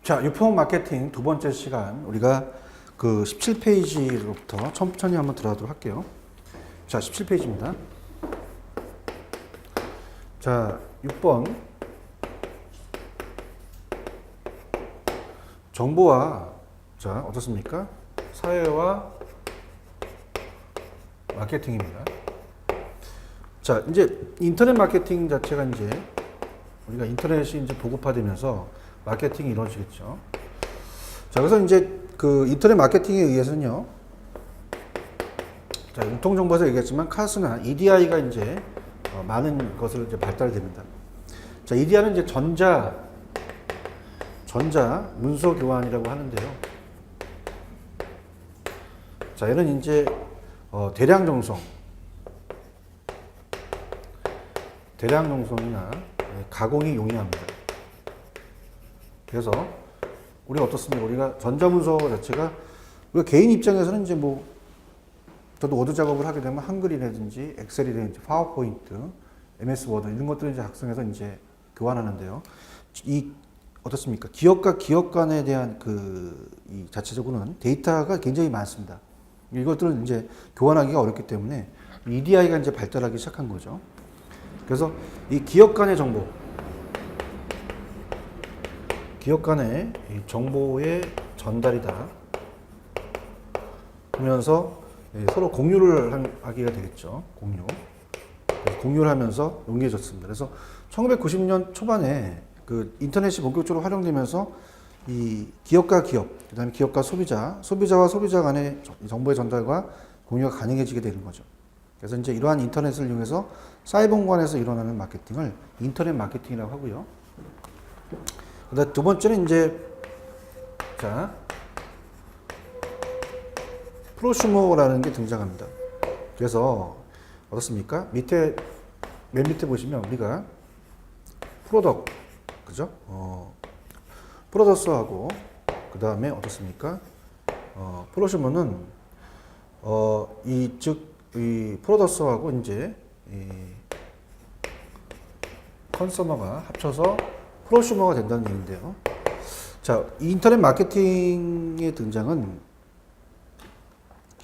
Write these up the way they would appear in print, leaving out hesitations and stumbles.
자, 유포 마케팅 두 번째 시간 우리가 그 17페이지로부터 천천히 한번 들어가도록 할게요. 자, 17페이지입니다. 자, 6번 정보와 자, 어떻습니까? 사회와 마케팅입니다. 자, 이제 인터넷 마케팅 자체가 이제 우리가 인터넷이 이제 보급화되면서 마케팅이 이루어지겠죠. 자, 그래서 이제 그 인터넷 마케팅에 의해서는요. 자, 공통정보에서 얘기했지만 카스나 EDI가 이제 많은 것을 이제 발달됩니다. 자, EDI는 이제 전자 문서 교환이라고 하는데요. 자, 얘는 이제 대량 정송이나 가공이 용이합니다. 그래서 우리가 어떻습니까? 우리가 전자문서 자체가 우리가 개인 입장에서는 이제 뭐 저도 워드 작업을 하게 되면 한글이라든지 엑셀이라든지 파워포인트, MS 워드 이런 것들을 이제 작성해서 이제 교환하는데요. 이 어떻습니까? 기업과 기업 간에 대한 이 자체적으로는 데이터가 굉장히 많습니다. 이것들은 이제 교환하기가 어렵기 때문에 EDI가 이제 발달하기 시작한 거죠. 그래서 이 기업 간의 정보, 기업 간의 정보의 전달이다 하면서 서로 공유를 하기가 되겠죠. 공유를 하면서 용이해졌습니다. 그래서 1990년 초반에 그 인터넷이 본격적으로 활용되면서 이 기업과 기업, 그 다음에 기업과 소비자와 소비자 간의 정보의 전달과 공유가 가능해지게 되는 거죠. 그래서 이제 이러한 인터넷을 이용해서 사이버 공간에서 일어나는 마케팅을 인터넷 마케팅이라고 하고요. 그다음 두 번째는 이제 자 프로슈머라는 게 등장합니다. 그래서 어떻습니까? 맨 밑에 보시면 우리가 그죠? 프로덕스하고 그 다음에 어떻습니까? 프로슈머는 이 프로덕스하고 이제 컨서머가 합쳐서 프로슈머가 된다는 얘기인데요. 자, 이 인터넷 마케팅의 등장은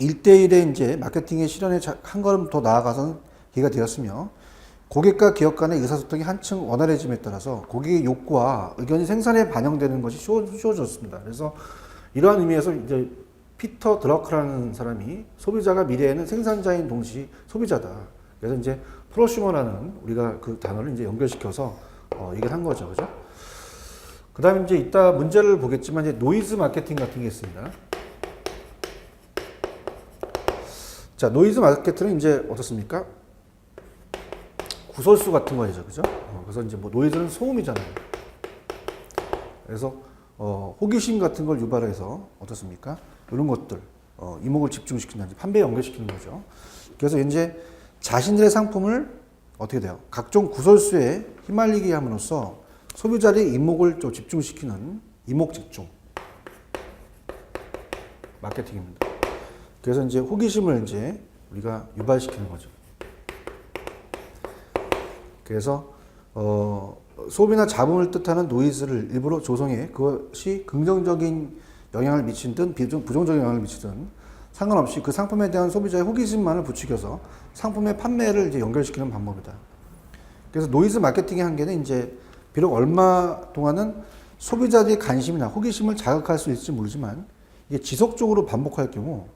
1대1의 이제 마케팅의 실현에 한 걸음 더 나아가서는 기회가 되었으며, 고객과 기업 간의 의사소통이 한층 원활해짐에 따라서 고객의 욕구와 의견이 생산에 반영되는 것이 쉬워졌습니다. 그래서 이러한 의미에서 이제 피터 드러크라는 사람이 소비자가 미래에는 생산자인 동시에 소비자다. 그래서 이제 프로슈머라는 우리가 그 단어를 이제 연결시켜서 얘기를 한 거죠. 그죠? 그 다음에 이제 이따 문제를 보겠지만 이제 노이즈 마케팅 같은 게 있습니다. 자, 노이즈 마케팅은 이제 어떻습니까? 구설수 같은 거죠. 그죠? 그래서 이제 뭐 노이즈는 소음이잖아요. 그래서 호기심 같은 걸 유발해서 어떻습니까? 이런 것들 이목을 집중시킨다든지 판매에 연결시키는 거죠. 그래서 이제 자신들의 상품을 어떻게 돼요? 각종 구설수에 휘말리게 함으로써 소비자의 이목을 좀 집중시키는 이목 집중 마케팅입니다. 그래서 이제 호기심을 이제 우리가 유발시키는 거죠. 그래서 소비나 잡음을 뜻하는 노이즈를 일부러 조성해 그것이 긍정적인 영향을 미치든 부정적인 영향을 미치든 상관없이 그 상품에 대한 소비자의 호기심만을 부추겨서 상품의 판매를 이제 연결시키는 방법이다. 그래서 노이즈 마케팅의 한계는 이제 비록 얼마 동안은 소비자들의 관심이나 호기심을 자극할 수 있을지 모르지만 이게 지속적으로 반복할 경우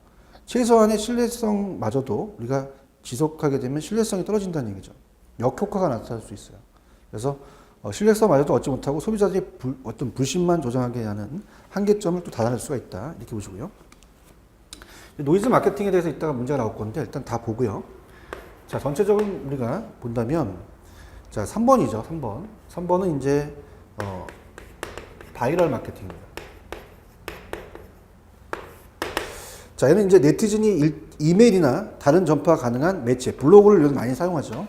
최소한의 신뢰성마저도 우리가 지속하게 되면 신뢰성이 떨어진다는 얘기죠. 역효과가 나타날 수 있어요. 그래서 신뢰성마저도 얻지 못하고 소비자들이 어떤 불신만 조장하게 하는 한계점을 또 다뤄낼 수가 있다. 이렇게 보시고요. 노이즈 마케팅에 대해서 이따가 문제가 나올 건데 일단 다 보고요. 자, 전체적으로 우리가 본다면 자, 3번이죠. 3번. 3번은 이제 바이럴 마케팅입니다. 자, 얘는 이제 네티즌이 이메일이나 다른 전파 가능한 매체, 블로그를 요즘 많이 사용하죠.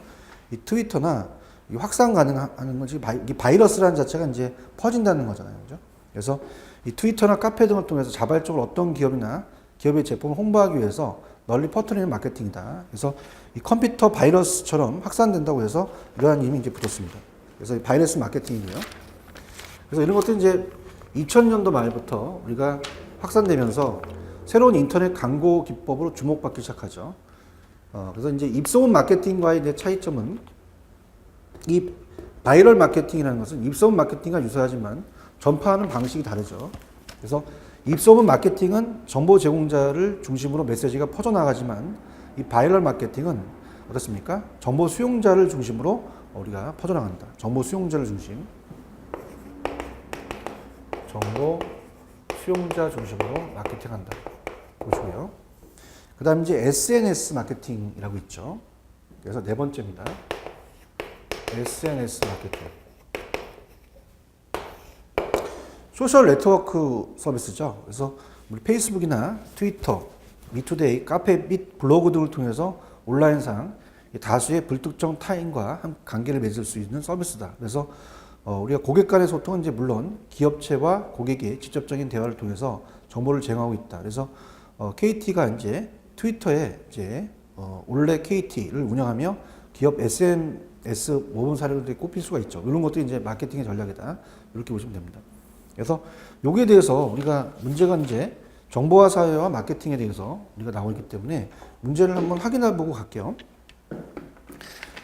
이 트위터나 이 확산 가능한 것이 바이러스라는 자체가 이제 퍼진다는 거잖아요. 그죠? 그래서 이 트위터나 카페 등을 통해서 자발적으로 어떤 기업이나 기업의 제품을 홍보하기 위해서 널리 퍼뜨리는 마케팅이다. 그래서 이 컴퓨터 바이러스처럼 확산된다고 해서 이러한 이름이 이제 붙었습니다. 그래서 바이러스 마케팅이고요. 그래서 이런 것들은 이제 2000년도 말부터 우리가 확산되면서 새로운 인터넷 광고 기법으로 주목받기 시작하죠. 그래서 이제 입소문 마케팅과의 이제 차이점은 이 바이럴 마케팅이라는 것은 입소문 마케팅과 유사하지만 전파하는 방식이 다르죠. 그래서 입소문 마케팅은 정보 제공자를 중심으로 메시지가 퍼져나가지만 이 바이럴 마케팅은 어떻습니까? 정보 수용자를 중심으로 우리가 퍼져나간다. 정보 수용자를 중심. 정보 수용자 중심으로 마케팅한다. 보시고요. 그 다음 이제 SNS 마케팅이라고 있죠. 그래서 네 번째입니다. SNS 마케팅. 소셜 네트워크 서비스죠. 그래서 우리 페이스북이나 트위터, 미투데이, 카페 및 블로그 등을 통해서 온라인상 다수의 불특정 타인과 관계를 맺을 수 있는 서비스다. 그래서 우리가 고객 간의 소통은 이제 물론 기업체와 고객의 직접적인 대화를 통해서 정보를 제공하고 있다. 그래서 KT가 이제 트위터에 이제 올레 KT를 운영하며 기업 SNS 모범 사례로 꼽힐 수가 있죠. 이런 것들이 이제 마케팅의 전략이다. 이렇게 보시면 됩니다. 그래서 여기에 대해서 우리가 문제가 이제 정보화 사회와 마케팅에 대해서 우리가 나오기 때문에 문제를 한번 확인해 보고 갈게요.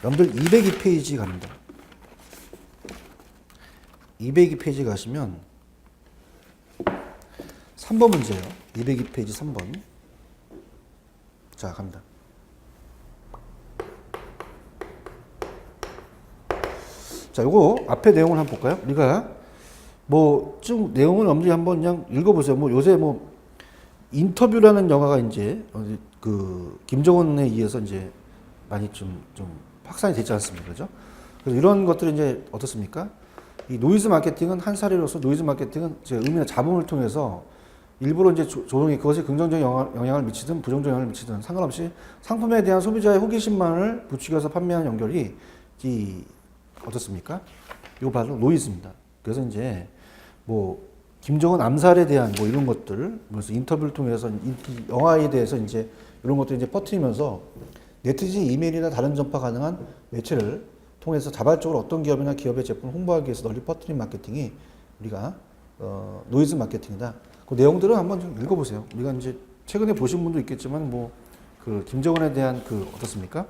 여러분들 202페이지 갑니다. 202페이지 가시면 3번 문제예요. 202페이지 3번. 자, 갑니다. 자, 요거 앞에 내용을 한번 볼까요? 우리가 뭐 쭉 내용을 엄지 한번 그냥 읽어보세요. 뭐 요새 뭐 인터뷰라는 영화가 이제 그 김정은에 의해서 이제 많이 좀 확산이 되지 않습니까? 그죠? 그래서 이런 것들이 이제 어떻습니까? 이 노이즈 마케팅은 한 사례로서 노이즈 마케팅은 제 의미나 자본을 통해서 일부러 이제 조종이 그것이 긍정적인 영향을 미치든 부정적인 영향을 미치든 상관없이 상품에 대한 소비자의 호기심만을 부추겨서 판매하는 연결이 이 어떻습니까? 이거 바로 노이즈입니다. 그래서 이제 뭐 김정은 암살에 대한 뭐 이런 것들, 그래서 인터뷰를 통해서 영화에 대해서 이제 이런 것들 이제 퍼뜨리면서 네티즌 이메일이나 다른 전파 가능한 매체를 통해서 자발적으로 어떤 기업이나 기업의 제품을 홍보하기 위해서 널리 퍼뜨린 마케팅이 우리가 노이즈 마케팅이다. 그 내용들은 한번 좀 읽어보세요. 우리가 이제 최근에 보신 분도 있겠지만 뭐 그 김정은에 대한 그 어떻습니까?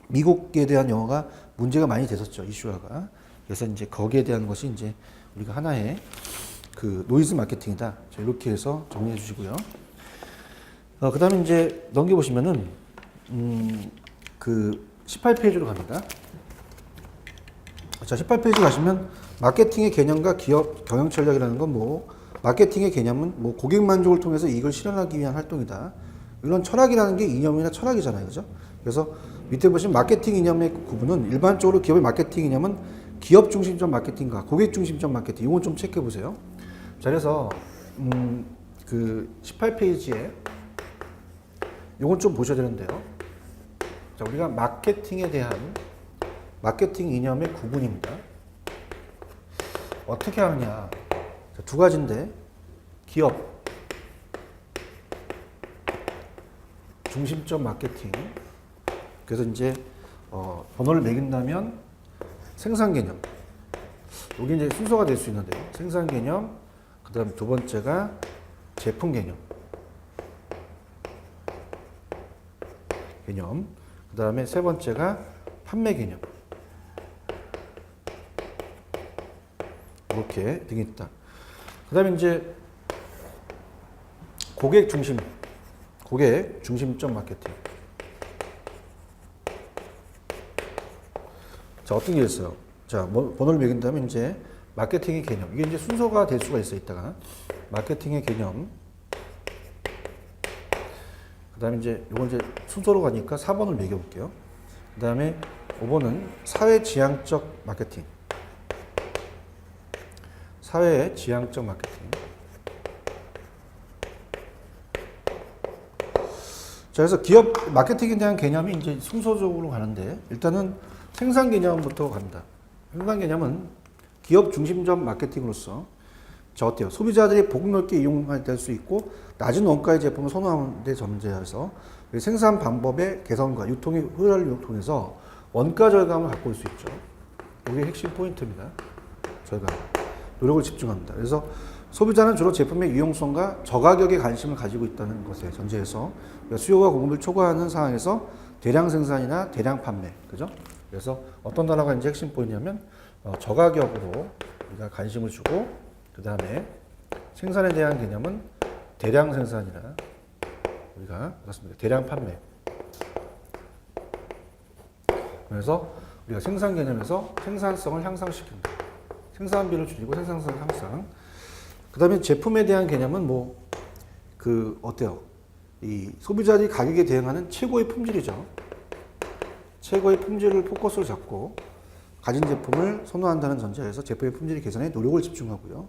미국에 대한 영화가 문제가 많이 됐었죠. 이슈화가. 그래서 이제 거기에 대한 것이 이제 우리가 하나의 그 노이즈 마케팅이다. 이렇게 해서 정리해 주시고요. 그 다음에 이제 넘겨보시면은, 그 18페이지로 갑니다. 자, 18페이지 가시면 마케팅의 개념과 기업 경영 전략이라는 건 뭐, 마케팅의 개념은 뭐 고객 만족을 통해서 이익을 실현하기 위한 활동이다. 이런 철학이라는 게 이념이나 철학이잖아요. 그죠? 그래서 밑에 보시면 마케팅 이념의 구분은 일반적으로 기업의 마케팅 이념은 기업 중심적 마케팅과 고객 중심적 마케팅. 이건 좀 체크해 보세요. 자, 그래서 그 18페이지에 이건 좀 보셔야 되는데요. 자, 우리가 마케팅에 대한 마케팅 이념의 구분입니다. 어떻게 하느냐? 자, 두 가지인데 기업 중심적 마케팅. 그래서 이제 번호를 매긴다면 생산 개념. 여기 이제 순서가 될 수 있는데요. 생산 개념. 그다음 두 번째가 제품 개념. 그 다음에 세 번째가 판매 개념. 이렇게 등이 있다. 그 다음에 이제 고객 중심적 마케팅. 자, 어떤 게 있어요? 자, 번호를 매긴다면 이제 마케팅의 개념. 이게 이제 순서가 될 수가 있어, 이따가. 마케팅의 개념. 그 다음에 이제 요건 이제 순서로 가니까 4번을 매겨볼게요. 그 다음에 5번은 사회지향적 마케팅. 사회지향적 마케팅. 자, 그래서 기업 마케팅에 대한 개념이 이제 순서적으로 가는데 일단은 생산 개념부터 갑니다. 생산 개념은 기업 중심적 마케팅으로서 자, 어때요? 소비자들이 폭넓게 이용할 수 있고 낮은 원가의 제품을 선호하는 데 전제해서 생산 방법의 개선과 유통의 효율을 통해서 원가 절감을 갖고 올 수 있죠. 이게 핵심 포인트입니다. 절감. 노력을 집중합니다. 그래서 소비자는 주로 제품의 유용성과 저가격에 관심을 가지고 있다는 것에 전제해서 수요와 공급을 초과하는 상황에서 대량 생산이나 대량 판매, 그죠? 그래서 어떤 단어가 이제 핵심 포인트냐면 저가격으로 우리가 관심을 주고 그 다음에 생산에 대한 개념은 대량 생산이나 우리가 그렇습니다. 대량 판매. 그래서 우리가 생산 개념에서 생산성을 향상시킨다. 생산비를 줄이고 생산성을 향상. 그 다음에 제품에 대한 개념은 어때요? 이 소비자들이 가격에 대응하는 최고의 품질이죠. 최고의 품질을 포커스로 잡고 가진 제품을 선호한다는 전제에서 제품의 품질 개선에 노력을 집중하고요.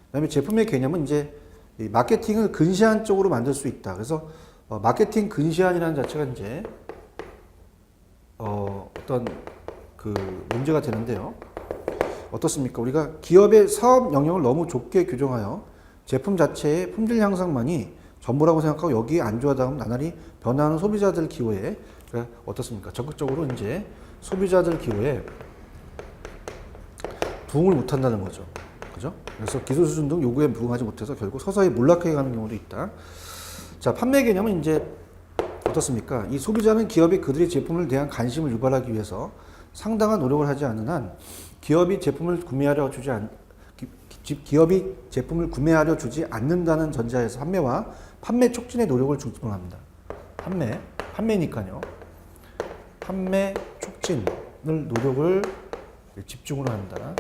그 다음에 제품의 개념은 이제 이 마케팅을 근시안 쪽으로 만들 수 있다. 그래서 마케팅 근시안이라는 자체가 이제 어떤 그 문제가 되는데요. 어떻습니까? 우리가 기업의 사업 영역을 너무 좁게 규정하여 제품 자체의 품질 향상만이 전부라고 생각하고 여기에 안주하다 보면 나날이 변화하는 소비자들 기호에 그러니까 어떻습니까? 적극적으로 이제 소비자들 기호에 부응을 못한다는 거죠. 그죠? 그래서 기술 수준 등 요구에 부응하지 못해서 결국 서서히 몰락해 가는 경우도 있다. 자, 판매 개념은 이제 어떻습니까? 이 소비자는 기업이 그들의 제품을 대한 관심을 유발하기 위해서 상당한 노력을 하지 않는 한 기업이 제품을 구매하려 주지 않는다는 전제하에서 판매 촉진의 노력을 집중합니다. 판매니까요. 판매 촉진을 노력을 집중으로 한다.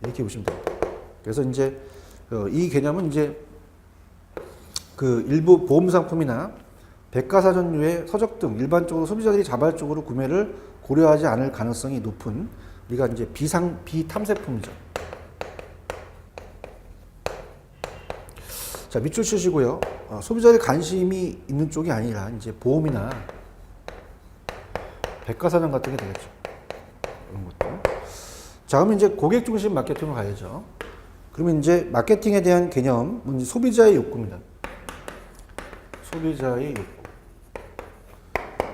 이렇게 보시면 됩니다. 그래서 이제 이 개념은 이제 그 일부 보험 상품이나 백과사전류의 서적 등 일반적으로 소비자들이 자발적으로 구매를 고려하지 않을 가능성이 높은 우리가 이제 비탐색품이죠. 자, 밑줄 치시고요. 소비자의 관심이 있는 쪽이 아니라 이제 보험이나 백과사전 같은 게 되겠죠. 이런 것도. 자, 그러면 이제 고객 중심 마케팅으로 가야죠. 그러면 이제 마케팅에 대한 개념은 이제 소비자의 욕구입니다. 소비자의 욕구.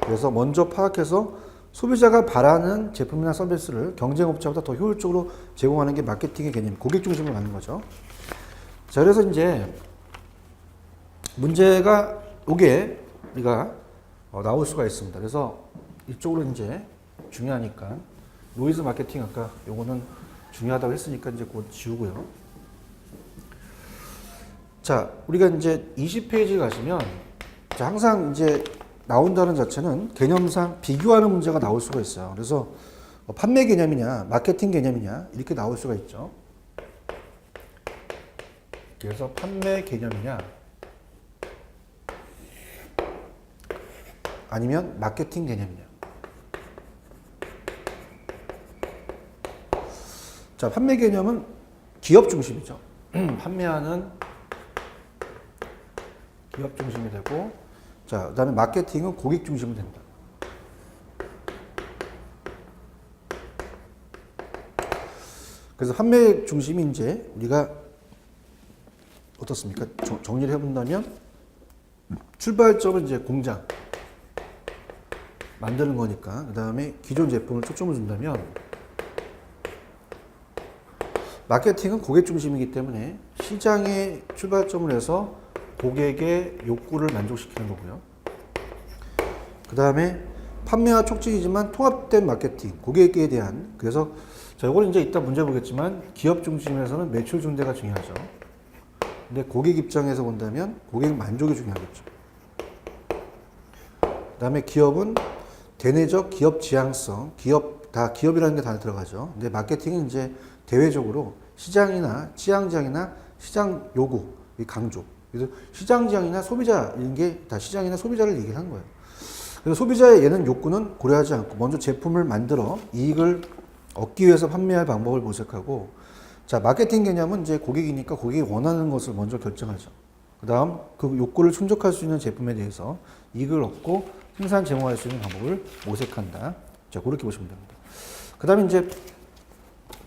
그래서 먼저 파악해서 소비자가 바라는 제품이나 서비스를 경쟁업체보다 더 효율적으로 제공하는 게 마케팅의 개념, 고객 중심으로 가는 거죠. 자, 그래서 이제 문제가 요게 우리가 나올 수가 있습니다. 그래서 이쪽으로 이제 중요하니까 노이즈 마케팅 아까 요거는 중요하다고 했으니까 이제 곧 지우고요. 자, 우리가 이제 20페이지 가시면 자, 항상 이제 나온다는 자체는 개념상 비교하는 문제가 나올 수가 있어요. 그래서 판매 개념이냐, 마케팅 개념이냐 이렇게 나올 수가 있죠. 그래서 판매 개념이냐 아니면 마케팅 개념이냐. 자, 판매 개념은 기업 중심이죠. 판매하는 기업 중심이 되고, 자, 그 다음에 마케팅은 고객 중심이 된다. 그래서 판매 중심이 이제 우리가 어떻습니까? 정리를 해본다면 출발점은 이제 공장 만드는 거니까 그 다음에 기존 제품을 초점을 준다면 마케팅은 고객 중심이기 때문에 시장의 출발점을 해서 고객의 욕구를 만족시키는 거고요. 그 다음에 판매와 촉진이지만 통합된 마케팅, 고객에 대한 그래서 자, 이거는 이제 이따 문제 보겠지만 기업 중심에서는 매출 증대가 중요하죠. 근데 고객 입장에서 본다면 고객 만족이 중요하겠죠. 그 다음에 기업은 대내적 기업 지향성, 기업이라는 게 다 들어가죠. 근데 마케팅은 이제 대외적으로 시장이나 취향지향이나 시장 요구, 강조. 그래서 시장지향이나 소비자, 이런 게 다 시장이나 소비자를 얘기를 한 거예요. 그래서 소비자의 얘는 욕구는 고려하지 않고 먼저 제품을 만들어 이익을 얻기 위해서 판매할 방법을 모색하고, 자, 마케팅 개념은 이제 고객이니까 고객이 원하는 것을 먼저 결정하죠. 그 다음 그 욕구를 충족할 수 있는 제품에 대해서 이익을 얻고 생산 제공할 수 있는 방법을 모색한다. 자, 그렇게 보시면 됩니다. 그 다음에 이제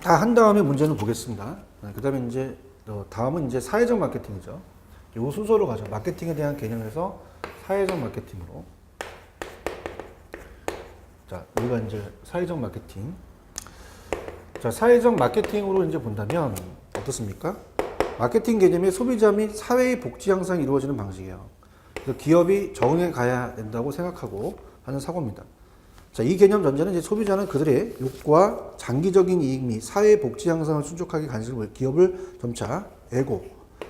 다 한 다음에 문제는 보겠습니다. 그 다음에 이제 다음은 이제 사회적 마케팅이죠. 요 순서로 가죠. 마케팅에 대한 개념에서 사회적 마케팅으로. 자, 우리가 이제 사회적 마케팅. 자, 사회적 마케팅으로 이제 본다면 어떻습니까? 마케팅 개념이 소비자 및 사회의 복지 향상이 이루어지는 방식이에요. 그래서 기업이 적응해 가야 된다고 생각하고 하는 사고입니다. 자, 이 개념 전제는 이제 소비자는 그들의 욕구와 장기적인 이익 및 사회의 복지 향상을 충족하게 간섭을 기업을 점차 애고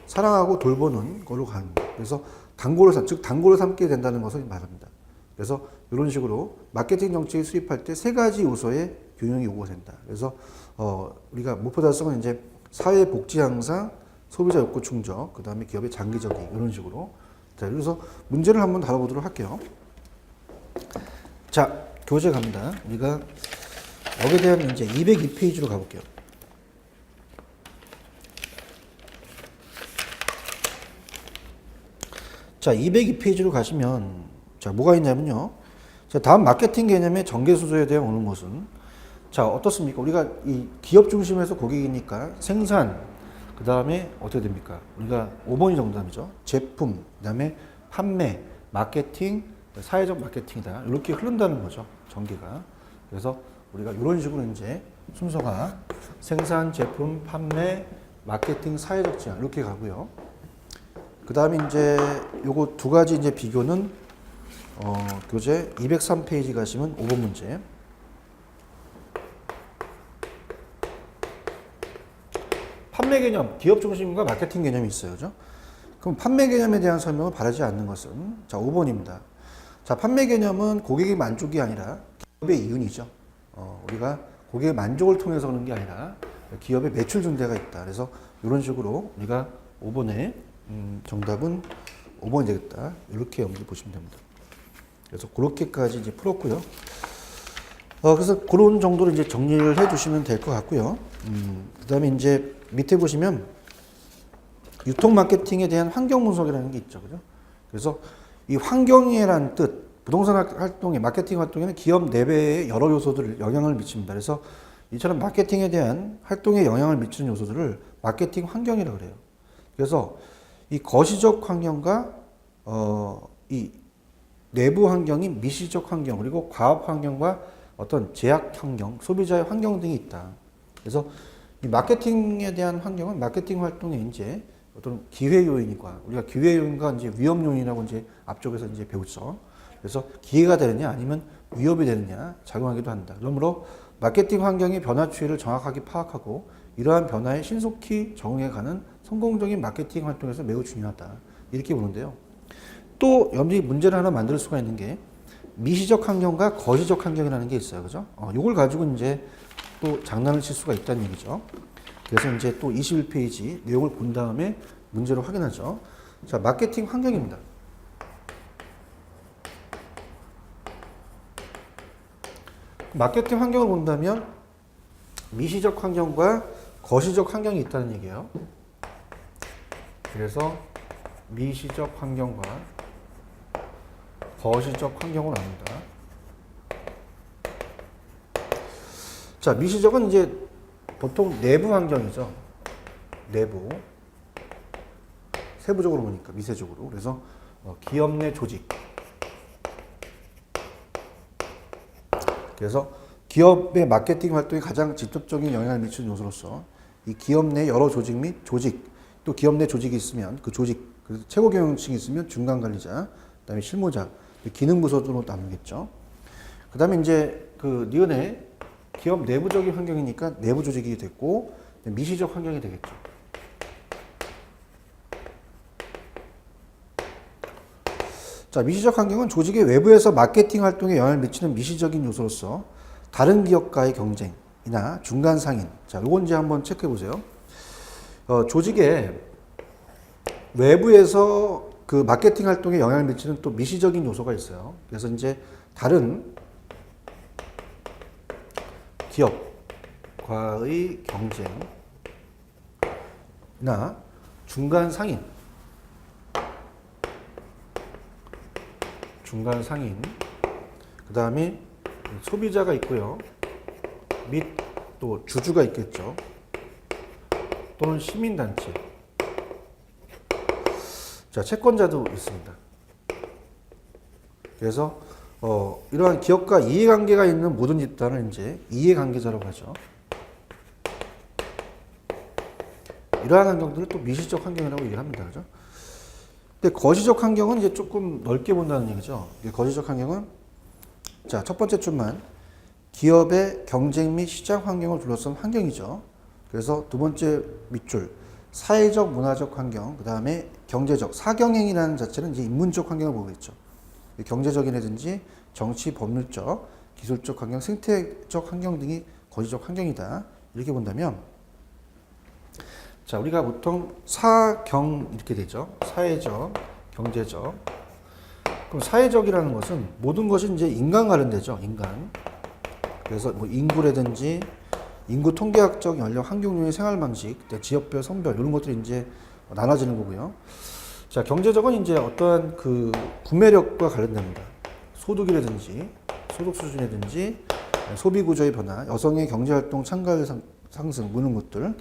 사랑하고 돌보는 걸로 가는 거예요. 그래서 즉 단골을 삼게 된다는 것을 말합니다. 그래서 이런 식으로 마케팅 정책을 수립할 때 세 가지 요소의 균형이 요구가 된다. 그래서 우리가 목표 달성은 이제 사회 복지 향상, 소비자 욕구 충족, 그 다음에 기업의 장기적인 이런 식으로. 자, 그래서 문제를 한번 다뤄보도록 할게요. 자, 교재 갑니다. 우리가 여기에 대한 이제 202페이지로 가볼게요. 자, 202페이지로 가시면 자, 뭐가 있냐면요. 자, 다음 마케팅 개념의 전개 순서에 대한 오는 것은 자, 어떻습니까? 우리가 이 기업 중심에서 고객이니까 생산, 그 다음에 어떻게 됩니까? 우리가 5번이 정답이죠. 제품, 그 다음에 판매, 마케팅, 사회적 마케팅이다. 이렇게 흐른다는 거죠. 전개가. 그래서 우리가 이런 식으로 이제 순서가 생산, 제품, 판매, 마케팅, 사회적 지향 이렇게 가고요. 그 다음에 이제 요거 두 가지 이제 비교는 교재 203페이지 가시면 5번 문제. 판매 개념, 기업 중심과 마케팅 개념이 있어요. 그죠? 그럼 판매 개념에 대한 설명을 바라지 않는 것은 자, 5번입니다. 자, 판매 개념은 고객의 만족이 아니라 기업의 이윤이죠. 우리가 고객의 만족을 통해서 하는 게 아니라 기업의 매출 증대가 있다. 그래서 이런 식으로 우리가 5번에 정답은 5번이 되겠다. 이렇게 염두에 보시면 됩니다. 그래서 그렇게까지 이제 풀었고요. 그래서 그런 정도로 이제 정리를 해 주시면 될 것 같고요. 그 다음에 이제 밑에 보시면 유통 마케팅에 대한 환경 분석이라는 게 있죠. 그죠? 그래서 이 환경이라는 뜻, 부동산 활동의 마케팅 활동에는 기업 내부의 여러 요소들을 영향을 미칩니다. 그래서 이처럼 마케팅에 대한 활동에 영향을 미치는 요소들을 마케팅 환경이라고 그래요. 그래서 이 거시적 환경과 이 내부 환경이 미시적 환경, 그리고 과업 환경과 어떤 제약 환경, 소비자의 환경 등이 있다. 그래서 이 마케팅에 대한 환경은 마케팅 활동의 이제 어떤 기회 요인과 우리가 기회 요인과 이제 위험 요인이라고 이제 앞쪽에서 이제 배웠죠. 그래서 기회가 되느냐 아니면 위협이 되느냐 작용하기도 한다. 그러므로 마케팅 환경의 변화 추이를 정확하게 파악하고 이러한 변화에 신속히 적응해가는 성공적인 마케팅 활동에서 매우 중요하다. 이렇게 보는데요. 또 여기 문제를 하나 만들 수가 있는 게 미시적 환경과 거시적 환경이라는 게 있어요. 그죠? 이걸 가지고 이제 또 장난을 칠 수가 있다는 얘기죠. 그래서 이제 또 21페이지 내용을 본 다음에 문제로 확인하죠. 자, 마케팅 환경입니다. 마케팅 환경을 본다면 미시적 환경과 거시적 환경이 있다는 얘기예요. 그래서 미시적 환경과 거시적 환경을 나눈다. 자, 미시적은 이제 보통 내부 환경이죠. 내부. 세부적으로 보니까 미세적으로. 그래서 기업 내 조직. 그래서 기업의 마케팅 활동에 가장 직접적인 영향을 미치는 요소로서 이 기업 내 여러 조직 및 조직, 또 기업 내 조직이 있으면 그 조직, 그래서 최고 경영층이 있으면 중간 관리자, 그다음에 실무자, 기능 부서로 나누겠죠. 그다음에 이제 그 니은의 기업 내부적인 환경이니까 내부 조직이 됐고 미시적 환경이 되겠죠. 자, 미시적 환경은 조직의 외부에서 마케팅 활동에 영향을 미치는 미시적인 요소로서 다른 기업과의 경쟁이나 중간 상인. 자, 요건 이제 한번 체크해 보세요. 조직의 외부에서 그 마케팅 활동에 영향을 미치는 또 미시적인 요소가 있어요. 그래서 이제 다른 기업과의 경쟁이나 중간 상인, 그 다음에 소비자가 있고요. 및 또 주주가 있겠죠. 또는 시민단체. 자, 채권자도 있습니다. 그래서 이러한 기업과 이해관계가 있는 모든 집단을 이제 이해관계자라고 하죠. 이러한 환경들을 또 미시적 환경이라고 얘기를 합니다. 그죠? 근데 거시적 환경은 이제 조금 넓게 본다는 얘기죠. 거시적 환경은 자, 첫 번째 줄만 기업의 경쟁 및 시장 환경을 둘러싼 환경이죠. 그래서 두 번째 밑줄 사회적 문화적 환경, 그 다음에 경제적 사경행이라는 자체는 이제 인문적 환경을 보겠죠. 경제적이라든지 정치 법률적, 기술적 환경, 생태적 환경 등이 거시적 환경이다. 이렇게 본다면 자, 우리가 보통 사경 이렇게 되죠. 사회적, 경제적. 그럼 사회적이라는 것은 모든 것이 이제 인간 관련되죠. 인간. 그래서 뭐 인구라든지 인구 통계학적 연령, 환경률의 생활 방식, 지역별, 성별 이런 것들이 이제 나눠지는 거고요. 자, 경제적은 이제 어떠한 그 구매력과 관련됩니다. 소득이라든지 소득 수준이라든지 소비 구조의 변화, 여성의 경제 활동 참가율 상승 뭐 이런 것들.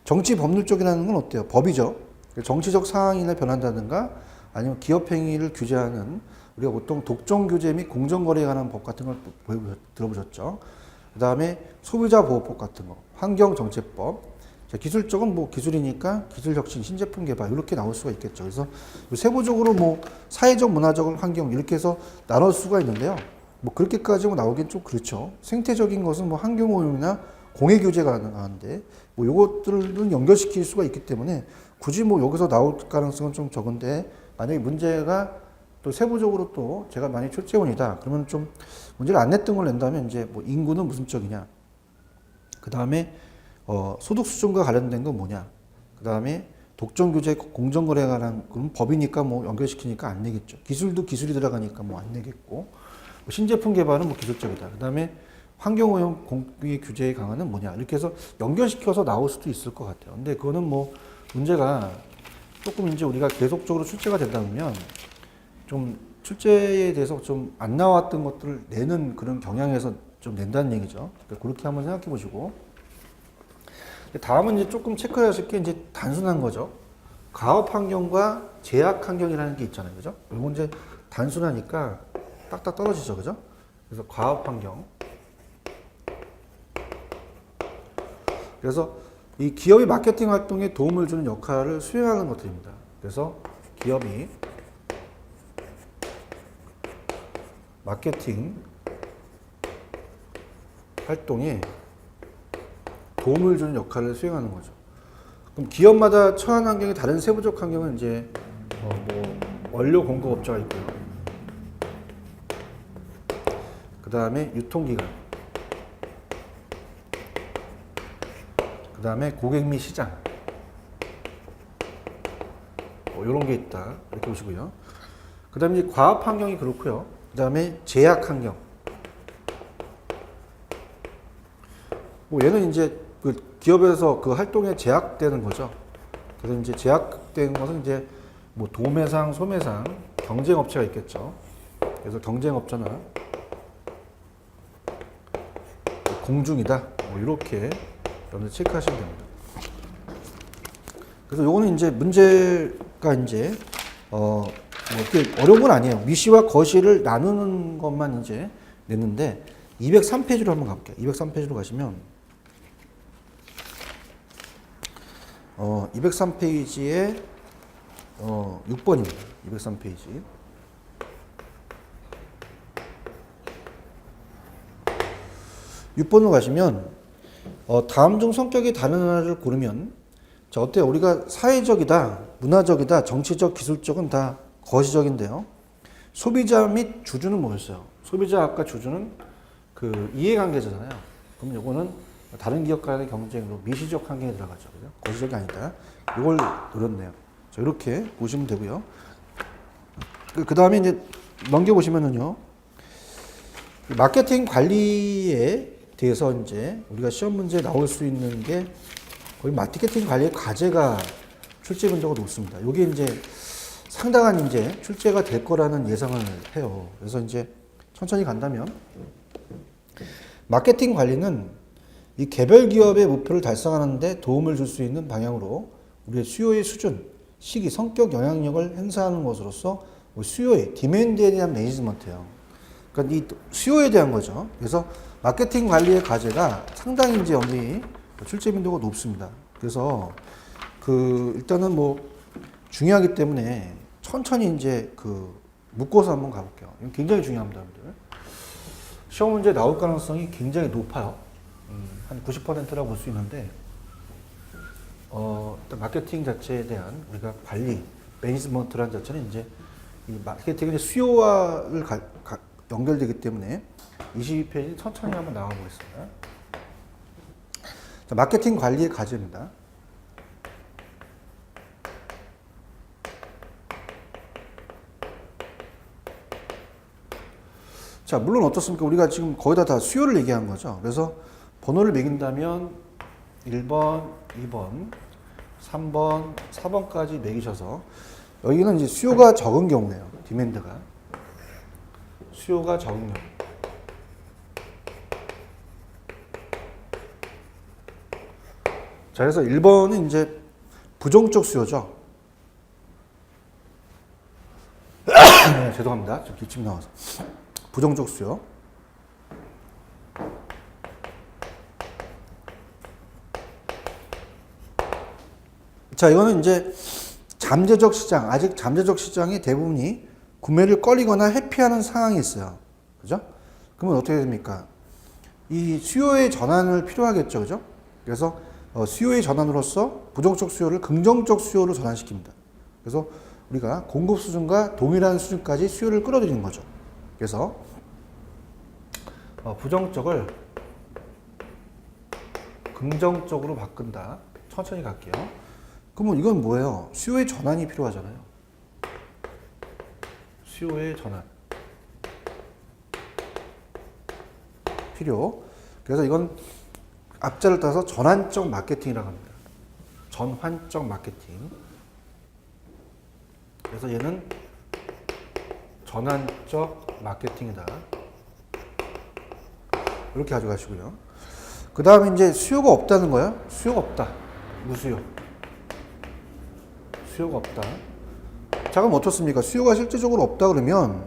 정치 법률 쪽이라는 건 어때요? 법이죠. 정치적 상황이나 변한다든가 아니면 기업 행위를 규제하는 우리가 보통 독점 규제 및 공정거래에 관한 법 같은 걸 들어보셨죠. 그 다음에 소비자 보호법 같은 거, 환경정책법. 자, 기술적은 뭐 기술이니까 기술혁신, 신제품 개발 이렇게 나올 수가 있겠죠. 그래서 세부적으로 뭐 사회적, 문화적 환경 이렇게 해서 나눌 수가 있는데요. 뭐 그렇게까지 나오긴 좀 그렇죠. 생태적인 것은 뭐 환경오염이나 공해 규제가 가능한데 뭐 요것들은 연결시킬 수가 있기 때문에 굳이 뭐 여기서 나올 가능성은 좀 적은데 만약에 문제가 또 세부적으로 또 제가 만약 출제원이다 그러면 좀 문제를 안 냈던 걸 낸다면 이제 뭐 인구는 무슨 쪽이냐, 그 다음에 소득 수준과 관련된 건 뭐냐, 그 다음에 독점 규제 공정거래에 관한 그럼 법이니까 뭐 연결시키니까 안 내겠죠. 기술도 기술이 들어가니까 뭐 안 내겠고, 뭐 신제품 개발은 뭐 기술적이다. 그 다음에 환경오염 공개 규제의 강화는 뭐냐 이렇게 해서 연결시켜서 나올 수도 있을 것 같아요. 근데 그거는 뭐 문제가 조금 이제 우리가 계속적으로 출제가 된다 보면 좀 출제에 대해서 좀 안 나왔던 것들을 내는 그런 경향에서 좀 낸다는 얘기죠. 그러니까 그렇게 한번 생각해 보시고, 다음은 이제 조금 체크해야 할 게 이제 단순한 거죠. 가업 환경과 제약 환경이라는 게 있잖아요. 그죠? 이건 이제 단순하니까 딱딱 떨어지죠. 그죠? 그래서 가업 환경. 그래서 이 기업이 마케팅 활동에 도움을 주는 역할을 수행하는 것들입니다. 그래서 기업이 마케팅 활동에 도움을 주는 역할을 수행하는 거죠. 그럼 기업마다 처한 환경이 다른 세부적 환경은 이제 뭐 원료 공급업자가 있고요. 그 다음에 유통기관, 그 다음에 고객 및 시장, 뭐 이런 게 있다 이렇게 보시고요. 그 다음에 이제 과업 환경이 그렇고요. 그 다음에 제약 환경. 뭐 얘는 이제 그 기업에서 그 활동에 제약되는 거죠. 그래서 이제 제약되는 것은 이제 뭐 도매상, 소매상, 경쟁업체가 있겠죠. 그래서 경쟁업체나 공중이다. 뭐 이렇게 여러분들 체크하시면 됩니다. 그래서 요거는 이제 문제가 이제 뭐 이렇게 어려운 건 아니에요. 미시와 거시를 나누는 것만 이제 냈는데 203페이지로 한번 가볼게요. 203페이지로 가시면 203페이지에 6번입니다. 203페이지. 6번으로 가시면 다음 중 성격이 다른 하나를 고르면 자, 어때요? 우리가 사회적이다, 문화적이다, 정치적, 기술적은 다 거시적인데요. 소비자 및 주주는 뭐였어요? 소비자 아까 주주는 그 이해관계잖아요. 그럼 요거는 다른 기업 간의 경쟁으로 미시적 환경에 들어가죠. 그죠? 거시적이 아니다. 이걸 노렸네요. 자, 이렇게 보시면 되고요. 그 다음에 이제 넘겨보시면은요. 마케팅 관리에 대해서 이제 우리가 시험 문제에 나올 수 있는 게 거의 마케팅 관리의 과제가 출제 빈도가 높습니다. 이게 이제 상당한 이제 출제가 될 거라는 예상을 해요. 그래서 이제 천천히 간다면 마케팅 관리는 이 개별 기업의 목표를 달성하는 데 도움을 줄 수 있는 방향으로 우리의 수요의 수준, 시기, 성격, 영향력을 행사하는 것으로서 수요의 디맨드에 대한 매니지먼트예요. 그러니까 이 수요에 대한 거죠. 그래서 마케팅 관리의 과제가 상당히 이제 여기 출제 빈도가 높습니다. 그래서 일단은 뭐 중요하기 때문에 천천히 이제 묶어서 한번 가볼게요. 이건 굉장히 중요합니다, 여러분들. 시험 문제 나올 가능성이 굉장히 높아요. 한 90%라고 볼 수 있는데, 일단 마케팅 자체에 대한 우리가 관리, 매니지먼트라는 자체는 이제 이 마케팅의 수요와를 연결되기 때문에 22페이지 천천히 한번 나와 보겠습니다. 자, 마케팅 관리의 과제입니다. 자, 물론 어떻습니까? 우리가 지금 거의 다 수요를 얘기한 거죠. 그래서 번호를 매긴다면 1번, 2번, 3번, 4번까지 매기셔서 여기는 이제 수요가 적은 경우예요. 디맨드가. 수요가 적은 경우. 자, 그래서 1번은 이제 부정적 수요죠. 네, 죄송합니다. 좀 기침 나와서. 부정적 수요. 자, 이거는 이제 잠재적 시장, 아직 잠재적 시장의 대부분이 구매를 꺼리거나 회피하는 상황이 있어요. 그죠? 그러면 어떻게 됩니까? 이 수요의 전환을 필요하겠죠. 그죠? 그래서 수요의 전환으로서 부정적 수요를 긍정적 수요로 전환시킵니다. 그래서 우리가 공급 수준과 동일한 수준까지 수요를 끌어들이는 거죠. 그래서 부정적을 긍정적으로 바꾼다. 천천히 갈게요. 그러면 이건 뭐예요? 수요의 전환이 필요하잖아요. 수요의 전환. 필요. 그래서 이건 앞자를 따서 전환적 마케팅이라고 합니다. 전환적 마케팅. 그래서 얘는 전환적 마케팅이다. 이렇게 가져가시고요. 그 다음에 이제 수요가 없다는 거예요. 수요가 없다. 무수요. 수요가 없다. 자, 그럼 어떻습니까? 수요가 실질적으로 없다 그러면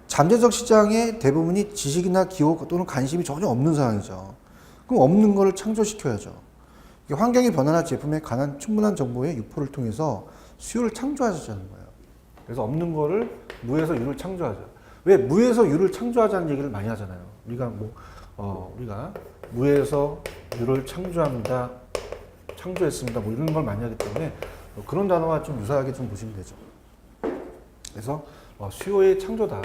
잠재적 시장의 대부분이 지식이나 기호 또는 관심이 전혀 없는 상황이죠. 그럼 없는 거를 창조시켜야죠. 환경의 변화나 제품에 관한 충분한 정보의 유포를 통해서 수요를 창조하자는 거예요. 그래서 없는 거를 무에서 유를 창조하자. 왜 무에서 유를 창조하자는 얘기를 많이 하잖아요. 우리가 무에서 유를 창조합니다. 창조했습니다. 뭐 이런 걸 많이 하기 때문에 그런 단어와 좀 유사하게 좀 보시면 되죠. 그래서 수요의 창조다.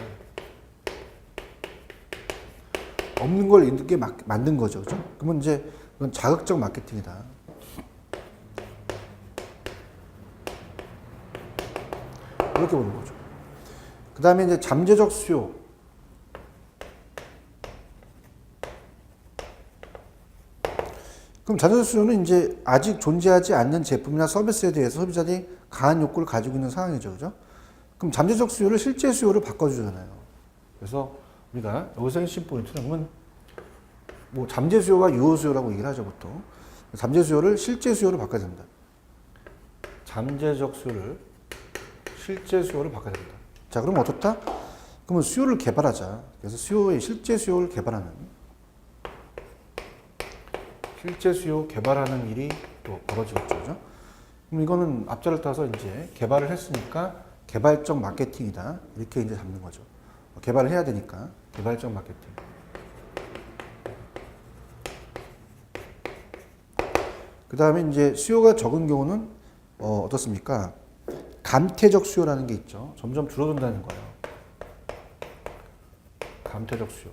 없는 걸 있게 만든 거죠. 그죠? 그러면 이제 이건 자극적 마케팅이다. 이렇게 보는 거죠. 그 다음에 이제 잠재적 수요. 그럼 잠재적 수요는 이제 아직 존재하지 않는 제품이나 서비스에 대해서 소비자들이 강한 욕구를 가지고 있는 상황이죠. 그죠? 그럼 잠재적 수요를 실제 수요로 바꿔주잖아요. 그래서 우리가 여기서 핵심 포인트는 뭐 잠재 수요가 유효 수요라고 얘기를 하죠, 보통. 잠재 수요를 실제 수요로 바꿔야 됩니다. 잠재적 수요를 실제 수요로 바꿔야 됩니다. 자, 그럼 어떻다? 그러면 수요를 개발하자. 그래서 실제 수요를 개발하는. 실제 수요 개발하는 일이 또 벌어지겠죠. 그죠? 그럼 이거는 앞자를 따서 이제 개발을 했으니까 개발적 마케팅이다. 이렇게 이제 잡는 거죠. 개발을 해야 되니까 개발적 마케팅. 그 다음에 이제 수요가 적은 경우는 어떻습니까? 감퇴적 수요라는 게 있죠. 점점 줄어든다는 거예요. 감퇴적 수요.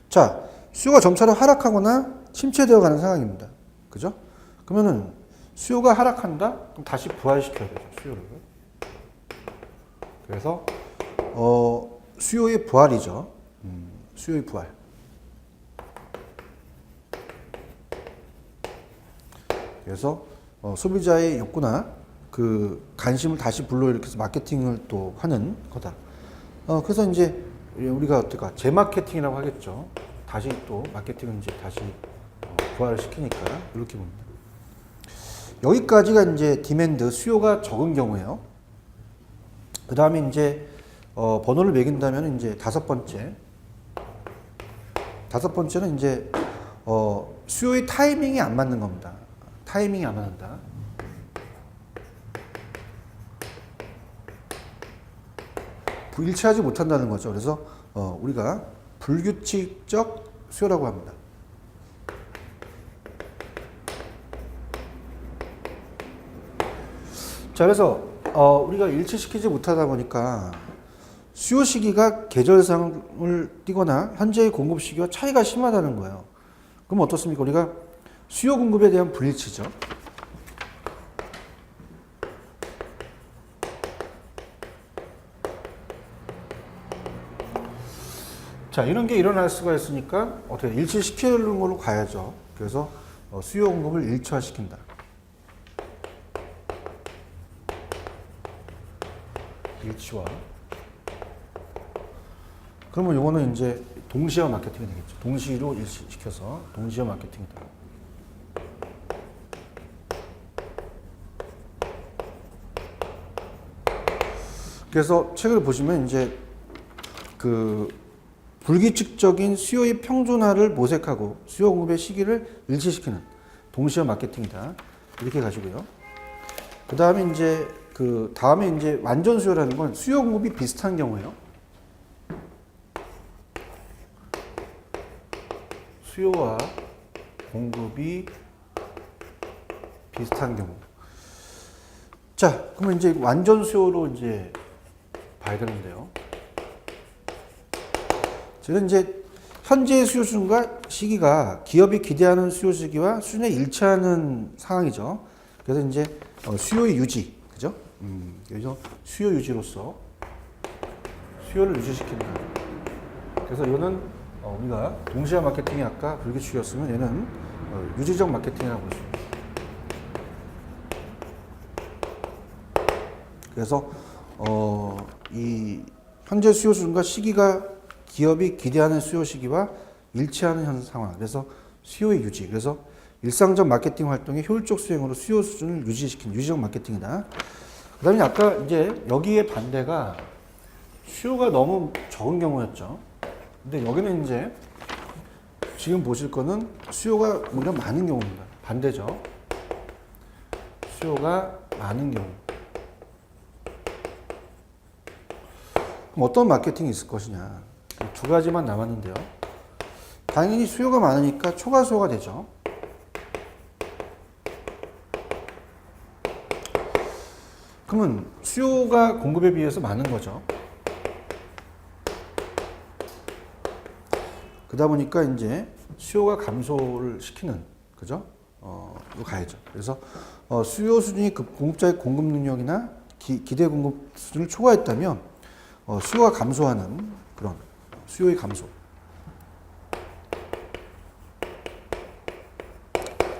자, 수요가 점차로 하락하거나 침체되어 가는 상황입니다. 그죠? 그러면은 수요가 하락한다? 그럼 다시 부활시켜야 되죠, 수요를. 그래서 수요의 부활이죠. 수요의 부활. 그래서 소비자의 욕구나 그 관심을 다시 불러일으켜서 마케팅을 또 하는 거다. 그래서 이제 우리가 어떨까? 재마케팅이라고 하겠죠. 다시 또 마케팅을 이제 다시 부활을 시키니까 이렇게 봅니다. 여기까지가 이제 디맨드, 수요가 적은 경우예요. 그 다음에 이제 번호를 매긴다면 이제 다섯 번째는 이제 수요의 타이밍이 안 맞는 겁니다. 타이밍이 안 맞는다. 일치하지 못한다는 거죠. 그래서 우리가 불규칙적 수요라고 합니다. 자, 그래서 우리가 일치시키지 못하다 보니까 수요 시기가 계절상을 띠거나 현재의 공급 시기와 차이가 심하다는 거예요. 그럼 어떻습니까? 우리가 수요 공급에 대한 불일치죠. 자, 이런 게 일어날 수가 있으니까 어떻게 일치시키는 걸로 가야죠. 그래서 수요 공급을 일치화시킨다. 일치화. 그러면 이거는 이제 동시화 마케팅이 되겠죠. 동시로 일치시켜서 동시화 마케팅이다. 그래서 책을 보시면 이제 그 불규칙적인 수요의 평준화를 모색하고 수요 공급의 시기를 일치시키는 동시화 마케팅이다. 이렇게 가시고요. 그 다음에 이제 완전 수요라는 건 수요 공급이 비슷한 경우예요. 수요와 공급이 비슷한 경우. 자, 그러면 이제 완전 수요로 이제 봐야 되는데요. 지금 이제 현재의 수요 수준과 시기가 기업이 기대하는 수요 시기와 수준에 일치하는 상황이죠. 그래서 이제 수요의 유지, 그죠? 그래서 수요 유지로서 수요를 유지시킨다. 그래서 이거는 우리가 동시화 마케팅이 아까 불규칙이었으면 얘는 유지적 마케팅이라고 볼 수 있습니다. 그래서 이 현재 수요 수준과 시기가 기업이 기대하는 수요 시기와 일치하는 현 상황. 그래서 수요의 유지. 그래서 일상적 마케팅 활동의 효율적 수행으로 수요 수준을 유지시키는 유지적 마케팅이다. 그다음에 아까 이제 여기에 반대가 수요가 너무 적은 경우였죠. 근데 여기는 이제 지금 보실 거는 수요가 오히려 많은 경우입니다. 반대죠. 수요가 많은 경우. 그럼 어떤 마케팅이 있을 것이냐. 두 가지만 남았는데요. 당연히 수요가 많으니까 초과 수요가 되죠. 그러면 수요가 공급에 비해서 많은 거죠. 그러다 보니까 이제 수요가 감소를 시키는, 그죠? 로 가야죠. 그래서 수요 수준이 공급자의 공급 능력이나 기대 공급 수준을 초과했다면 수요가 감소하는 그런 수요의 감소.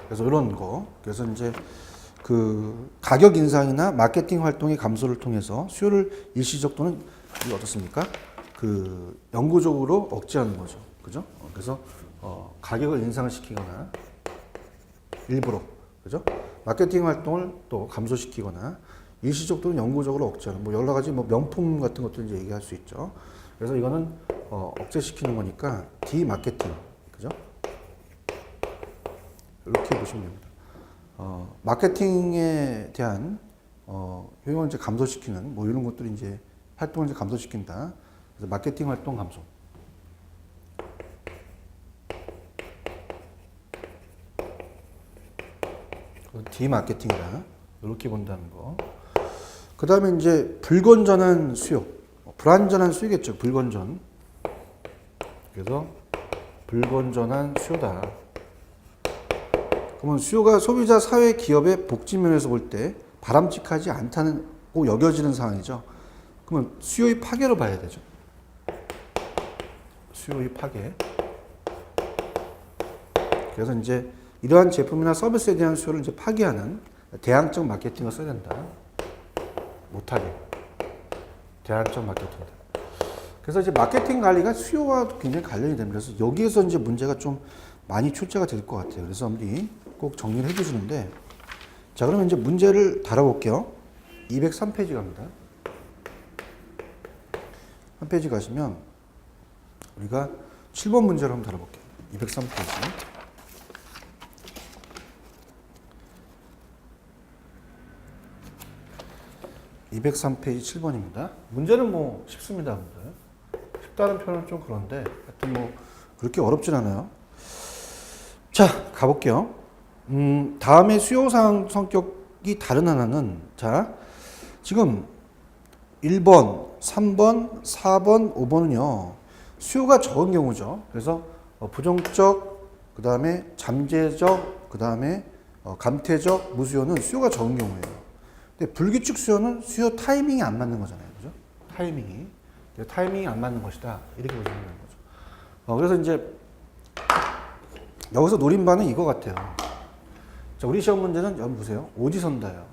그래서 이런 거. 그래서 이제 그 가격 인상이나 마케팅 활동의 감소를 통해서 수요를 일시적 또는 어떻습니까? 그 영구적으로 억제하는 거죠. 그죠? 그래서 가격을 인상시키거나 일부러, 그죠? 마케팅 활동을 또 감소시키거나 일시적 또는 영구적으로 억제하는 뭐 여러 가지 뭐 명품 같은 것도 이제 얘기할 수 있죠. 그래서 이거는 억제시키는 거니까 디마케팅, 그죠? 이렇게 보시면 됩니다. 마케팅에 대한 효용을 이제 감소시키는 뭐 이런 것들이 이제 활동을 이제 감소시킨다. 그래서 마케팅 활동 감소. 디마케팅이다. 이렇게 본다는 거. 그 다음에 이제 불건전한 수요. 불완전한 수요겠죠. 불건전. 그래서 불건전한 수요다. 그러면 수요가 소비자, 사회, 기업의 복지 면에서 볼 때 바람직하지 않다고 여겨지는 상황이죠. 그러면 수요의 파괴로 봐야 되죠. 수요의 파괴. 그래서 이제 이러한 제품이나 서비스에 대한 수요를 이제 파괴하는 대항적 마케팅을 써야 된다. 못하게. 대항적 마케팅이다. 그래서 이제 마케팅 관리가 수요와 굉장히 관련이 됩니다. 그래서 여기에서 이제 문제가 좀 많이 출제가 될 것 같아요. 그래서 우리 꼭 정리를 해주시는데, 자, 그러면 이제 문제를 다뤄볼게요. 203페이지 갑니다. 한 페이지 가시면 우리가 7번 문제를 한번 다뤄볼게요. 203페이지. 203페이지 7번입니다. 문제는 뭐 쉽습니다. 문제. 쉽다는 표현은 좀 그런데 하여튼 뭐 그렇게 어렵진 않아요. 자, 가볼게요. 다음에 수요사항 성격이 다른 하나는, 자, 지금 1번, 3번, 4번, 5번은요, 수요가 적은 경우죠. 그래서 부정적, 그 다음에 잠재적, 그 다음에 감태적 무수요는 수요가 적은 경우예요. 근데 불규칙 수요는 수요 타이밍이 안 맞는 거잖아요. 그죠? 타이밍이 안 맞는 것이다. 이렇게 보시면 되는 거죠. 그래서 이제 여기서 노린 바는 이거 같아요. 자, 우리 시험 문제는 여기 보세요. 오지선다예요.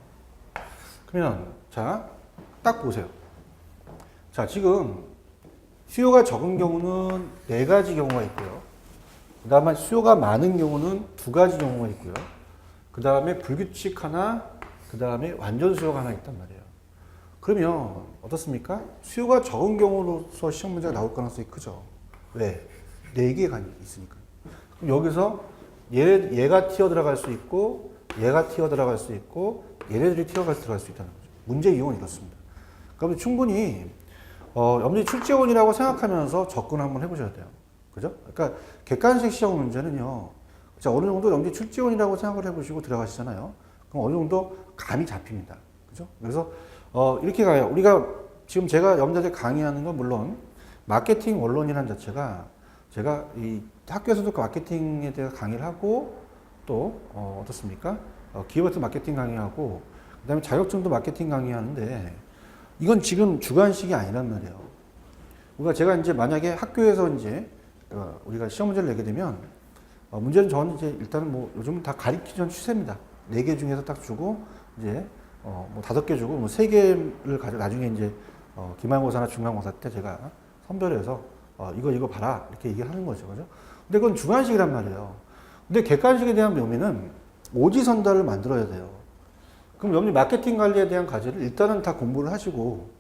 그러면 자, 딱 보세요. 자, 지금 수요가 적은 경우는 4가지 경우가 있고요. 그 다음에 수요가 많은 경우는 2가지 경우가 있고요. 그 다음에 불규칙 하나, 그 다음에 완전 수요가 하나 있단 말이에요. 그러면 어떻습니까? 수요가 적은 경우로서 시험 문제가 나올 가능성이 크죠. 왜? 4개가 있으니까. 그럼 여기서 얘가 튀어 들어갈 수 있고, 얘가 튀어 들어갈 수 있고, 얘네들이 들어갈 수 있다는 거죠. 문제 이용은 이렇습니다. 그러면 충분히 염리 출제원이라고 생각하면서 접근 한번 해보셔야 돼요. 그죠? 그러니까 객관식 시험 문제는요. 자, 어느 정도 염리 출제원이라고 생각을 해보시고 들어가시잖아요. 그럼 어느 정도 감이 잡힙니다. 그죠? 그래서 이렇게 가요. 우리가 지금 제가 염자대 강의하는 건 물론 마케팅 원론이라는 자체가 제가 이 학교에서도 그 마케팅에 대해서 강의를 하고 또 어떻습니까? 기업에서 마케팅 강의하고 그다음에 자격증도 마케팅 강의하는데 이건 지금 주관식이 아니란 말이에요. 그러니까 제가 이제 만약에 학교에서 이제 우리가 시험 문제를 내게 되면 문제는 저는 이제 일단은 뭐 요즘은 다 가리키는 추세입니다. 4개 중에서 딱 주고 이제 뭐 5개 주고 뭐 3개를 가지고 나중에 이제 기말고사나 중간고사 때 제가 선별해서 이거 봐라 이렇게 얘기를 하는 거죠. 그죠? 근데 그건 주관식이란 말이에요. 근데 객관식에 대한 묘미는 오지선다를 만들어야 돼요. 그럼 염리 마케팅 관리에 대한 과제를 일단은 다 공부를 하시고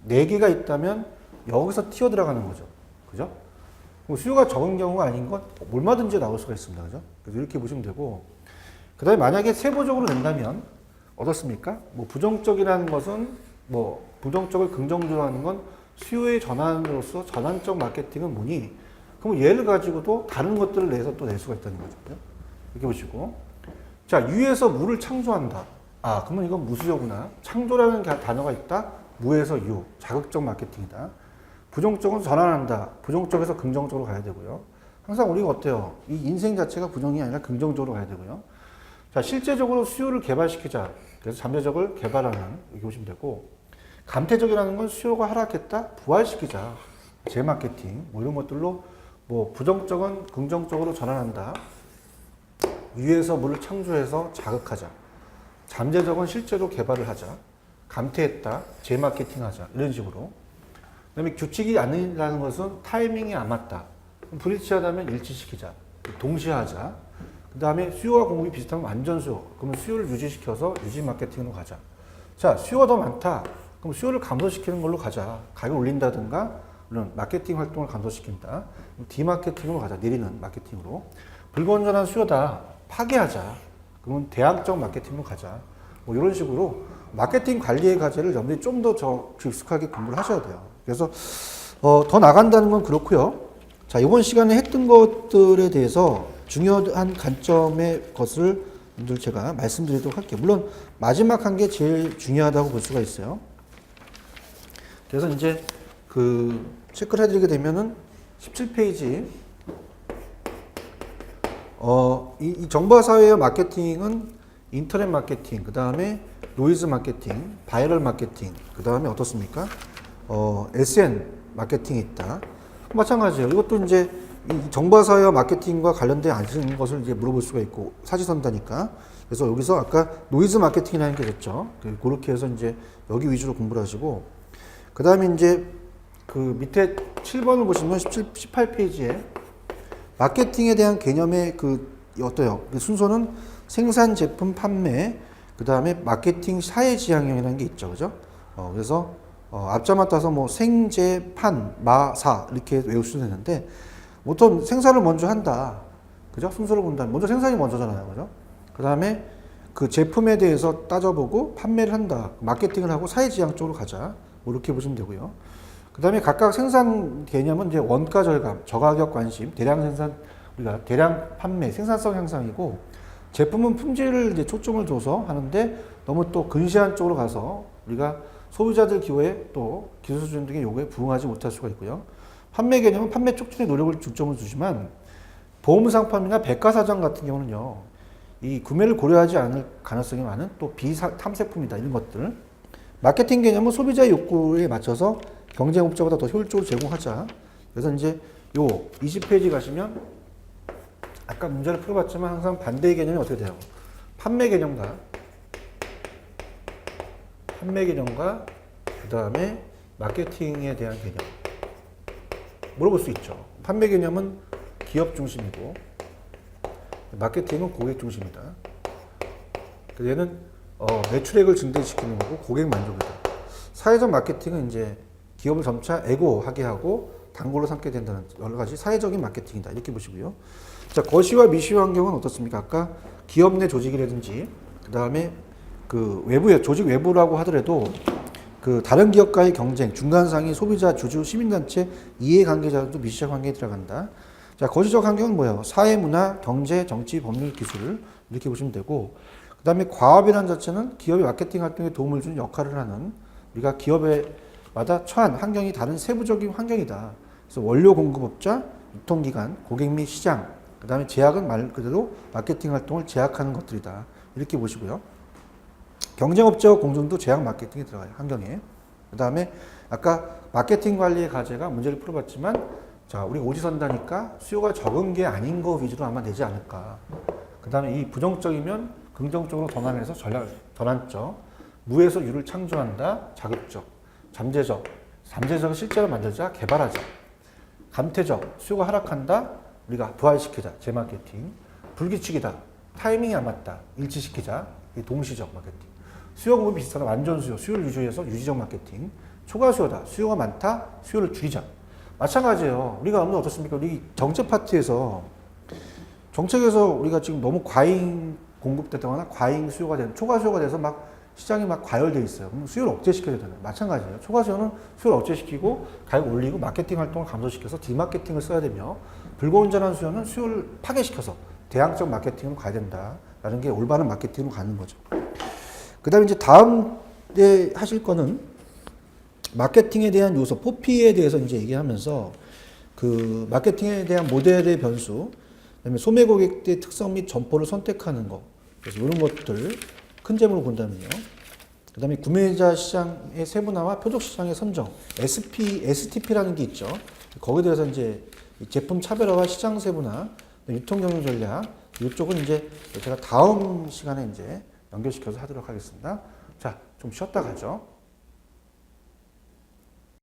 4개가 있다면 여기서 튀어 들어가는 거죠. 그죠? 수요가 적은 경우가 아닌 건 얼마든지 나올 수가 있습니다. 그죠? 그래서 이렇게 보시면 되고 그 다음에 만약에 세부적으로 낸다면 어떻습니까? 뭐 부정적이라는 것은 뭐 부정적을 긍정적으로 하는 건 수요의 전환으로서 전환적 마케팅은 뭐니? 그럼 얘를 가지고도 다른 것들을 내서 또 낼 수가 있다는 거죠. 이렇게 보시고. 자, 유에서 무를 창조한다. 아, 그러면 이건 무수요구나. 창조라는 단어가 있다. 무에서 유. 자극적 마케팅이다. 부정적은 전환한다. 부정적에서 긍정적으로 가야 되고요. 항상 우리가 어때요? 이 인생 자체가 부정이 아니라 긍정적으로 가야 되고요. 자, 실제적으로 수요를 개발시키자. 그래서 잠재적을 개발하는, 이렇게 보시면 되고, 감태적이라는 건 수요가 하락했다, 부활시키자. 재마케팅, 뭐 이런 것들로, 뭐, 부정적은 긍정적으로 전환한다. 위에서 물을 창조해서 자극하자. 잠재적은 실제로 개발을 하자. 감태했다, 재마케팅 하자. 이런 식으로. 그 다음에 규칙이 아니라는 것은 타이밍이 안 맞다. 불일치하다면 일치시키자. 동시에 하자. 그 다음에 수요와 공급이 비슷하면 완전 수요. 그러면 수요를 유지시켜서 유지 마케팅으로 가자. 자, 수요가 더 많다. 그럼 수요를 감소시키는 걸로 가자. 가격을 올린다든가, 이런 마케팅 활동을 감소시킨다. 디마케팅으로 가자. 내리는 마케팅으로. 불건전한 수요다. 파괴하자. 그러면 대항적 마케팅으로 가자. 뭐 이런 식으로 마케팅 관리의 과제를 여러분들이 좀 더 깊숙하게 공부를 하셔야 돼요. 그래서 더 나간다는 건 그렇고요. 자, 이번 시간에 했던 것들에 대해서 중요한 관점의 것을 늘 제가 말씀드리도록 할게요. 물론 마지막 한 게 제일 중요하다고 볼 수가 있어요. 그래서 이제 그 체크를 해드리게 되면은 17페이지 이 정보화 사회의 마케팅은 인터넷 마케팅, 그 다음에 노이즈 마케팅, 바이럴 마케팅, 그 다음에 어떻습니까? SN 마케팅이 있다. 마찬가지예요. 이것도 이제 이 정보화 사회와 마케팅과 관련된 아시는 것을 이제 물어볼 수가 있고 사지선다니까. 그래서 여기서 아까 노이즈 마케팅이라는 게 됐죠. 그렇게 해서 이제 여기 위주로 공부를 하시고 그 다음에 이제 그 밑에 7번을 보시면 18페이지에 마케팅에 대한 개념의 어때요? 그 순서는 생산, 제품, 판매, 그 다음에 마케팅 사회 지향형이라는 게 있죠. 그죠? 그래서 앞자 맞따서 뭐 생제, 판, 마, 사 이렇게 외우시면 되는데 보통 생산을 먼저 한다. 그죠? 순서를 본다면 먼저 생산이 먼저잖아요. 그죠? 그 다음에 그 제품에 대해서 따져보고 판매를 한다. 마케팅을 하고 사회지향 쪽으로 가자. 뭐 이렇게 보시면 되고요. 그 다음에 각각 생산 개념은 이제 원가 절감, 저가격 관심, 대량 생산, 우리가 대량 판매, 생산성 향상이고, 제품은 품질을 이제 초점을 둬서 하는데 너무 또 근시안 쪽으로 가서 우리가 소비자들 기호에 또 기술 수준 등의 요구에 부응하지 못할 수가 있고요. 판매 개념은 판매 촉진에 노력을 중점을 두지만 보험 상품이나 백화사전 같은 경우는요, 이 구매를 고려하지 않을 가능성이 많은 또 비탐색품이다 이런 것들. 마케팅 개념은 소비자의 욕구에 맞춰서 경쟁 업체보다 더 효율적으로 제공하자. 그래서 이제 요 20페이지 가시면 아까 문제를 풀어봤지만 항상 반대의 개념이 어떻게 돼요? 판매 개념과 그 다음에 마케팅에 대한 개념 물어볼 수 있죠. 판매 개념은 기업 중심이고 마케팅은 고객 중심이다. 얘는 매출액을 증대시키는 거고 고객 만족이다. 사회적 마케팅은 이제 기업을 점차 에고하게 하고 단골로 삼게 된다는 여러 가지 사회적인 마케팅이다. 이렇게 보시고요. 자, 거시와 미시화 환경은 어떻습니까? 아까 기업 내 조직이라든지 그 다음에 그 외부의 조직 외부라고 하더라도 그 다른 기업과의 경쟁, 중간상위, 소비자, 주주, 시민단체, 이해관계자들도 미시화 관계에 들어간다. 자, 거시적 환경은 뭐예요? 사회, 문화, 경제, 정치, 법률, 기술 이렇게 보시면 되고, 그 다음에 과업이라는 자체는 기업의 마케팅 활동에 도움을 주는 역할을 하는 우리가 기업마다 처한 환경이 다른 세부적인 환경이다. 그래서 원료 공급업자, 유통기관, 고객 및 시장, 그 다음에 제약은 말 그대로 마케팅 활동을 제약하는 것들이다. 이렇게 보시고요. 경쟁업체와 공정도 제약 마케팅에 들어가요. 환경에. 그 다음에 아까 마케팅 관리의 과제가 문제를 풀어봤지만 자, 우리 오지선다니까 수요가 적은 게 아닌 거 위주로 아마 내지 않을까. 그 다음에 이 부정적이면 긍정적으로 전환해서 전환적, 무에서 유를 창조한다, 자극적, 잠재적을 실제로 만들자, 개발하자, 감퇴적, 수요가 하락한다, 우리가 부활시키자, 재마케팅, 불규칙이다, 타이밍이 안 맞다, 일치시키자, 동시적 마케팅, 수요 공급이 비슷하다, 완전 수요, 수요를 유지해서 유지적 마케팅, 초과 수요다, 수요가 많다, 수요를 줄이자. 마찬가지예요. 우리가 오늘 어떻습니까? 우리 정책 파트에서 정책에서 우리가 지금 너무 과잉 공급되거나 과잉 수요가 되는 초과 수요가 돼서 막 시장이 막 과열돼 있어요. 그럼 수요를 억제시켜야 되잖아요. 마찬가지예요. 초과 수요는 수요를 억제시키고 가격 올리고 마케팅 활동을 감소시켜서 디마케팅을 써야 되며 불고온전한 수요는 수요를 파괴시켜서 대항적 마케팅으로 가야 된다라는 게 올바른 마케팅으로 가는 거죠. 그 다음에 이제 다음에 하실 거는 마케팅에 대한 요소, 포피에 대해서 이제 얘기하면서 그 마케팅에 대한 모델의 변수, 그다음에 소매 고객들의 특성 및 점포를 선택하는 거, 그래서 이런 것들 큰 점으로 본다면요. 그다음에 구매자 시장의 세분화와 표적 시장의 선정, STP라는 게 있죠. 거기에 대해서 이제 제품 차별화와 시장 세분화, 유통 경영 전략, 이쪽은 이제 제가 다음 시간에 이제 연결시켜서 하도록 하겠습니다. 자, 좀 쉬었다 가죠.